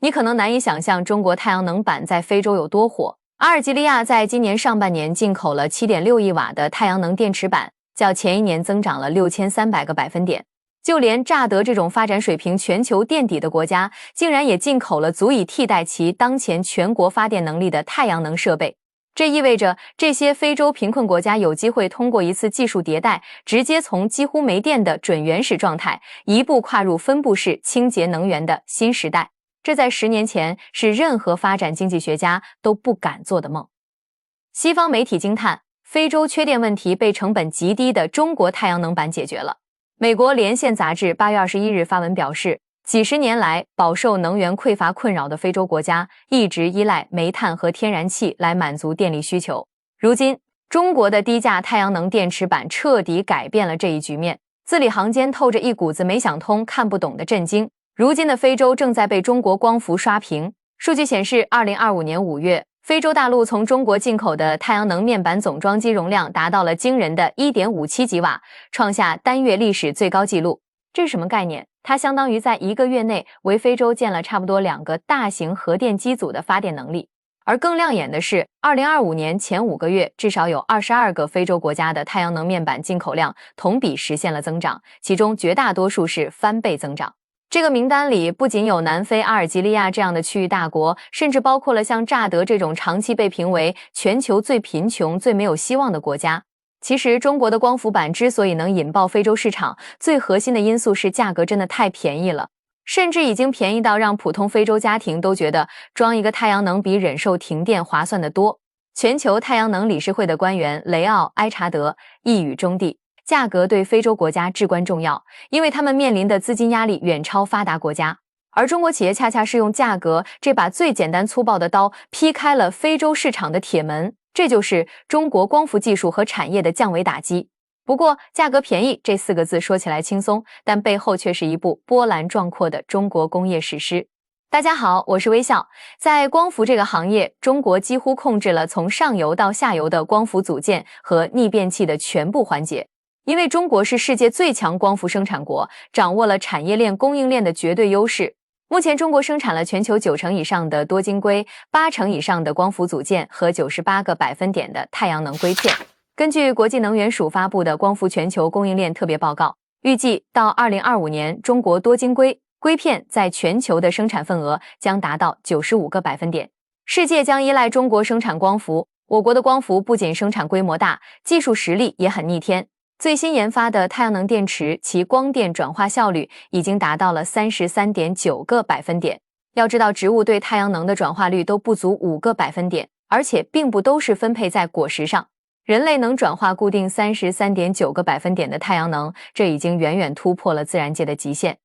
你可能难以想象中国太阳能板在非洲有多火。阿尔及利亚在今年上半年进口了 7.6 亿瓦的太阳能电池板，较前一年增长了6300个百分点。就连乍得这种发展水平全球垫底的国家，竟然也进口了足以替代其当前全国发电能力的太阳能设备。这意味着这些非洲贫困国家有机会通过一次技术迭代，直接从几乎没电的准原始状态，一步跨入分布式清洁能源的新时代。这在10年前是任何发展经济学家都不敢做的梦。西方媒体惊叹，非洲缺电问题被成本极低的中国太阳能板解决了。美国连线杂志8月21日发文表示，几十年来饱受能源匮乏困扰的非洲国家一直依赖煤炭和天然气来满足电力需求。如今，中国的低价太阳能电池板彻底改变了这一局面，字里行间透着一股子没想通、看不懂的震惊。如今的非洲正在被中国光伏刷屏。数据显示，2025年5月，非洲大陆从中国进口的太阳能面板总装机容量达到了惊人的 1.57 吉瓦，创下单月历史最高纪录。这是什么概念？它相当于在1个月内为非洲建了差不多2个大型核电机组的发电能力。而更亮眼的是，2025年前5个月，至少有22个非洲国家的太阳能面板进口量同比实现了增长，其中绝大多数是翻倍增长。这个名单里不仅有南非、阿尔及利亚这样的区域大国，甚至包括了像乍得这种长期被评为全球最贫穷、最没有希望的国家。其实，中国的光伏板之所以能引爆非洲市场，最核心的因素是价格真的太便宜了，甚至已经便宜到让普通非洲家庭都觉得装一个太阳能比忍受停电划算得多。全球太阳能理事会的官员雷奥·埃查德一语中的，价格对非洲国家至关重要，因为他们面临的资金压力远超发达国家，而中国企业恰恰是用价格这把最简单粗暴的刀劈开了非洲市场的铁门，这就是中国光伏技术和产业的降维打击。不过，价格便宜这4个字说起来轻松，但背后却是一部波澜壮阔的中国工业史诗。大家好，我是微笑。在光伏这个行业，中国几乎控制了从上游到下游的光伏组件和逆变器的全部环节。因为中国是世界最强光伏生产国，掌握了产业链供应链的绝对优势。目前中国生产了全球90%以上的多晶硅，80%以上的光伏组件和98个百分点的太阳能硅片。根据国际能源署发布的光伏全球供应链特别报告，预计到2025年，中国多晶硅片在全球的生产份额将达到95个百分点。世界将依赖中国生产光伏，我国的光伏不仅生产规模大，技术实力也很逆天。最新研发的太阳能电池，其光电转化效率已经达到了 33.9个百分点。要知道，植物对太阳能的转化率都不足5个百分点，而且并不都是分配在果实上。人类能转化固定 33.9个百分点的太阳能，这已经远远突破了自然界的极限。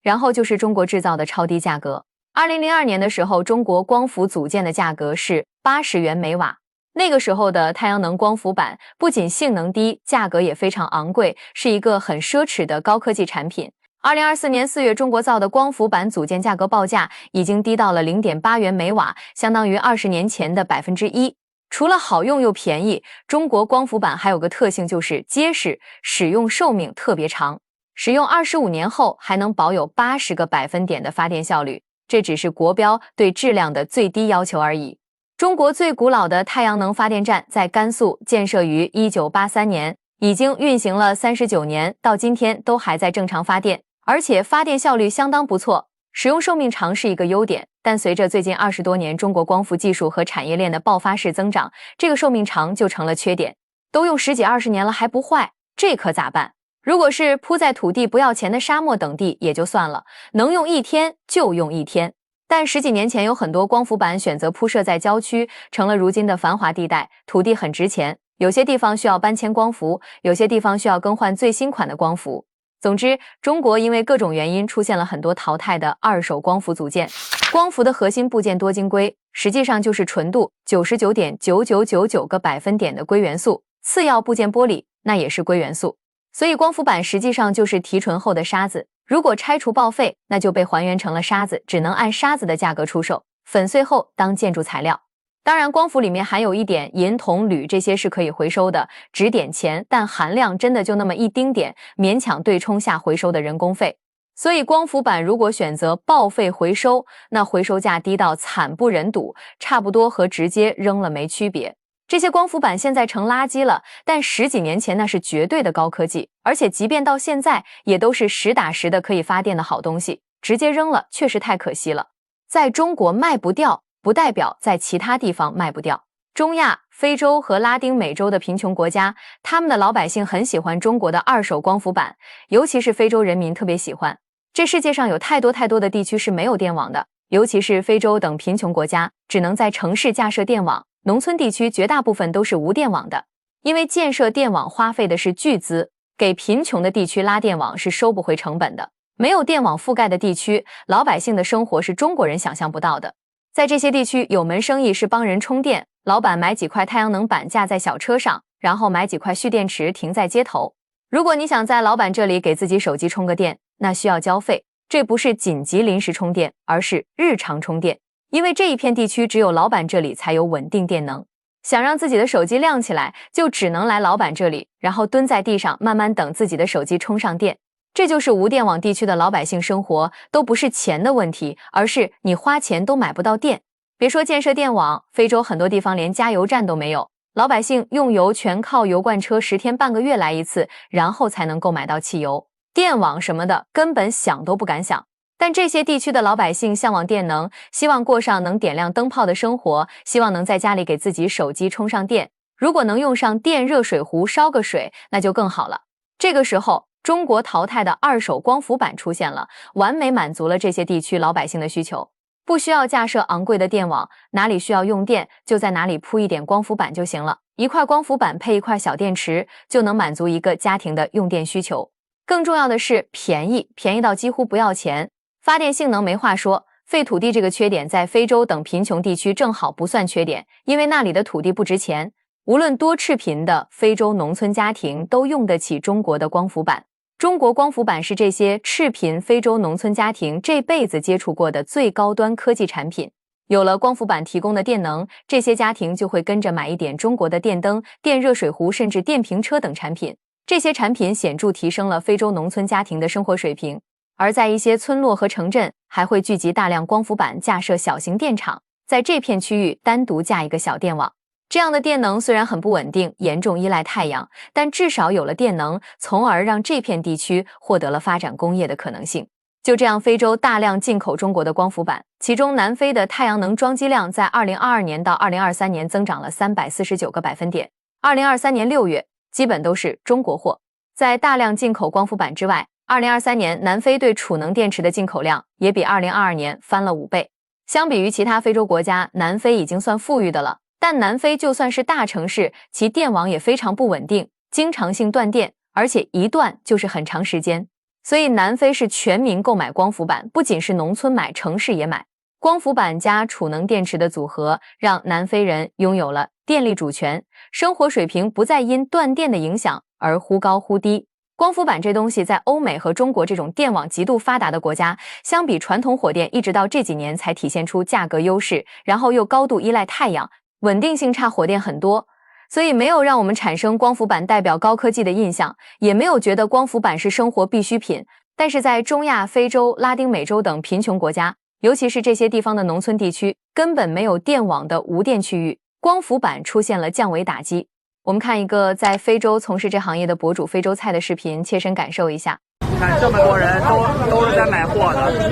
然后就是中国制造的超低价格。2002年的时候，中国光伏组件的价格是80元每瓦。那个时候的太阳能光伏板不仅性能低，价格也非常昂贵，是一个很奢侈的高科技产品。2024年4月，中国造的光伏板组件价格报价已经低到了 0.8 元每瓦，相当于20年前的 1%。除了好用又便宜，中国光伏板还有个特性就是结实，使用寿命特别长，使用25年后还能保有80个百分点的发电效率，这只是国标对质量的最低要求而已。中国最古老的太阳能发电站在甘肃建设于1983年，已经运行了39年，到今天都还在正常发电，而且发电效率相当不错。使用寿命长是一个优点，但随着最近20多年中国光伏技术和产业链的爆发式增长，这个寿命长就成了缺点。都用10几20年了还不坏，这可咋办？如果是铺在土地不要钱的沙漠等地也就算了，能用1天就用1天。但10几年前有很多光伏板选择铺设在郊区，成了如今的繁华地带，土地很值钱，有些地方需要搬迁光伏，有些地方需要更换最新款的光伏。总之，中国因为各种原因出现了很多淘汰的二手光伏组件。光伏的核心部件多晶硅，实际上就是纯度 99.9999 个百分点的硅元素，次要部件玻璃那也是硅元素。所以光伏板实际上就是提纯后的沙子，如果拆除报废，那就被还原成了沙子，只能按沙子的价格出售，粉碎后当建筑材料。当然，光伏里面含有一点银、铜、铝，这些是可以回收的，值点钱，但含量真的就那么一丁点，勉强对冲下回收的人工费。所以光伏板如果选择报废回收，那回收价低到惨不忍睹，差不多和直接扔了没区别。这些光伏板现在成垃圾了，但10几年前那是绝对的高科技，而且即便到现在也都是实打实的可以发电的好东西，直接扔了确实太可惜了。在中国卖不掉，不代表在其他地方卖不掉。中亚、非洲和拉丁美洲的贫穷国家，他们的老百姓很喜欢中国的二手光伏板，尤其是非洲人民特别喜欢。这世界上有太多的地区是没有电网的，尤其是非洲等贫穷国家，只能在城市架设电网，农村地区绝大部分都是无电网的。因为建设电网花费的是巨资，给贫穷的地区拉电网是收不回成本的。没有电网覆盖的地区，老百姓的生活是中国人想象不到的。在这些地区，有门生意是帮人充电，老板买几块太阳能板架在小车上，然后买几块蓄电池停在街头。如果你想在老板这里给自己手机充个电，那需要交费。这不是紧急临时充电，而是日常充电。因为这一片地区只有老板这里才有稳定电能。想让自己的手机亮起来，就只能来老板这里，然后蹲在地上慢慢等自己的手机充上电。这就是无电网地区的老百姓生活，都不是钱的问题，而是你花钱都买不到电。别说建设电网，非洲很多地方连加油站都没有，老百姓用油全靠油罐车10天半个月来一次，然后才能购买到汽油。电网什么的根本想都不敢想。但这些地区的老百姓向往电能，希望过上能点亮灯泡的生活，希望能在家里给自己手机充上电。如果能用上电热水壶烧个水，那就更好了。这个时候，中国淘汰的二手光伏板出现了，完美满足了这些地区老百姓的需求。不需要架设昂贵的电网，哪里需要用电，就在哪里铺一点光伏板就行了。一块光伏板配一块小电池，就能满足一个家庭的用电需求。更重要的是便宜到几乎不要钱。发电性能没话说，废土地这个缺点在非洲等贫穷地区正好不算缺点，因为那里的土地不值钱。无论多赤贫的非洲农村家庭都用得起中国的光伏板。中国光伏板是这些赤贫非洲农村家庭这辈子接触过的最高端科技产品。有了光伏板提供的电能，这些家庭就会跟着买一点中国的电灯、电热水壶，甚至电瓶车等产品。这些产品显著提升了非洲农村家庭的生活水平。而在一些村落和城镇，还会聚集大量光伏板架设小型电厂，在这片区域单独架一个小电网。这样的电能虽然很不稳定，严重依赖太阳，但至少有了电能，从而让这片地区获得了发展工业的可能性。就这样，非洲大量进口中国的光伏板，其中南非的太阳能装机量在2022年到2023年增长了349个百分点。2023年6月，基本都是中国货。在大量进口光伏板之外，2023年南非对储能电池的进口量也比2022年翻了5倍。相比于其他非洲国家，南非已经算富裕的了。但南非就算是大城市，其电网也非常不稳定，经常性断电，而且一断就是很长时间。所以南非是全民购买光伏板，不仅是农村买，城市也买。光伏板加储能电池的组合，让南非人拥有了电力主权，生活水平不再因断电的影响而忽高忽低。光伏板这东西在欧美和中国这种电网极度发达的国家，相比传统火电一直到这几年才体现出价格优势，然后又高度依赖太阳，稳定性差火电很多，所以没有让我们产生光伏板代表高科技的印象，也没有觉得光伏板是生活必需品。但是在中亚、非洲、拉丁美洲等贫穷国家，尤其是这些地方的农村地区，根本没有电网的无电区域，光伏板出现了降维打击。我们看一个在非洲从事这行业的博主非洲菜的视频，切身感受一下。看这么多人都是在买货的，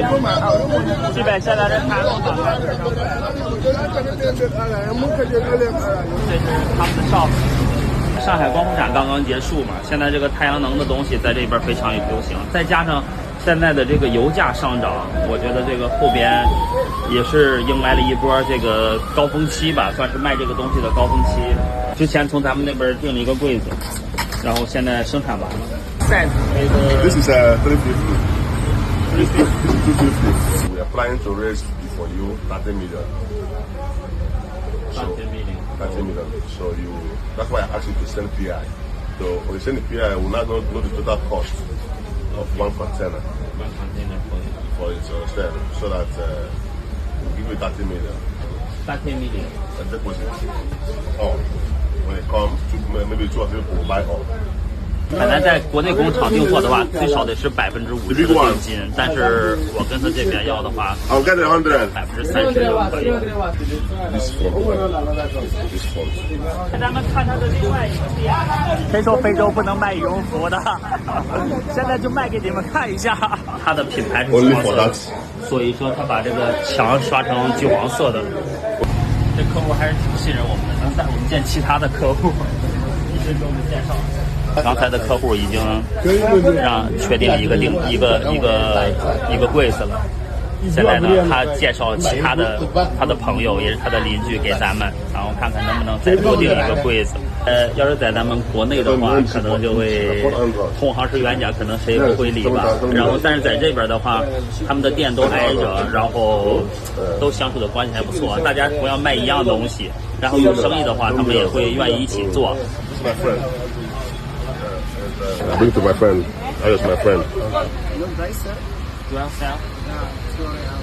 基本现在这摊都打开，这是他们的 shop。上海光伏展刚刚结束嘛，现在这个太阳能的东西在这边非常流行，再加上现在的这个油价上涨，我觉得这个后边也是迎来了一波这个高峰期吧，算是卖这个东西的高峰期。之前从咱们那边订了一个柜子，然后现在生产完了。This is 350. This is 250. We are planning to raise for you 30 million. 30 million. So that's why I asked you to send PI. So when you send the PI, we will not know the total cost of one container. One container for it, so that we'll give you 30 million. 30 million. A deposit. When it comes, maybe 2 or 3 people will buy all. 本来在国内工厂订货的话，最少得是50%的定金，但是我跟他这边要的话，I'll get 100%30%就可以了。给咱们看他的另外一个店，谁说非洲不能卖羽绒服的？现在就卖给你们看一下。它的品牌是橘黄色的，所以说他把这个墙刷成橘黄色的。这客户还是挺信任我们的，能带我们见其他的客户，一直给我们介绍。刚才的客户已经确定一个柜子了。现在呢，他介绍其他的他的朋友，也是他的邻居给咱们，然后看看能不能再多订一个柜子。要是在咱们国内的话，可能就会同行是冤家，可能谁也不会理吧。然后，但是在这边的话，他们的店都挨着，然后都相处的关系还不错。大家同样卖一样东西，然后有生意的话，他们也会愿意一起做。Bring to my friend. I was my friend.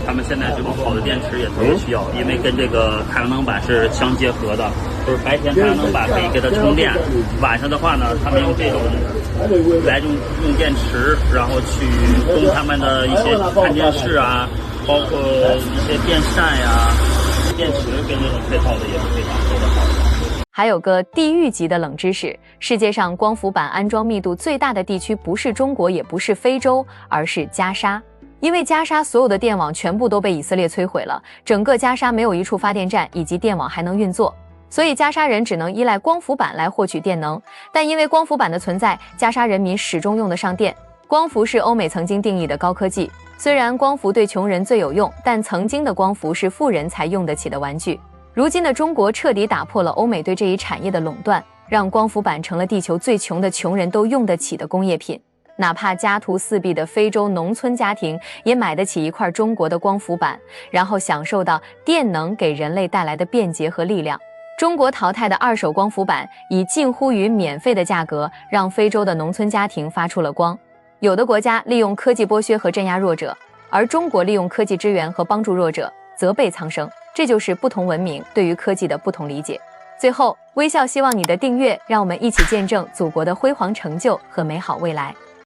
他们现在这种好的电池也特别需要，因为跟这个太阳能板是相结合的，就是白天太阳能板可以给它充电，晚上的话呢，他们用这种来用电池，然后去供他们的一些看电视啊，包括一些电扇呀，电池跟这种配套的也是非常做得好的。还有个地域级的冷知识，世界上光伏板安装密度最大的地区不是中国，也不是非洲，而是加沙。因为加沙所有的电网全部都被以色列摧毁了，整个加沙没有一处发电站以及电网还能运作，所以加沙人只能依赖光伏板来获取电能。但因为光伏板的存在，加沙人民始终用得上电。光伏是欧美曾经定义的高科技，虽然光伏对穷人最有用，但曾经的光伏是富人才用得起的玩具。如今的中国彻底打破了欧美对这一产业的垄断，让光伏板成了地球最穷的穷人都用得起的工业品。哪怕家徒四壁的非洲农村家庭也买得起一块中国的光伏板，然后享受到电能给人类带来的便捷和力量。中国淘汰的二手光伏板以近乎于免费的价格，让非洲的农村家庭发出了光。有的国家利用科技剥削和镇压弱者，而中国利用科技支援和帮助弱者，责备苍生。这就是不同文明对于科技的不同理解。最后，微笑希望你的订阅，让我们一起见证祖国的辉煌成就和美好未来。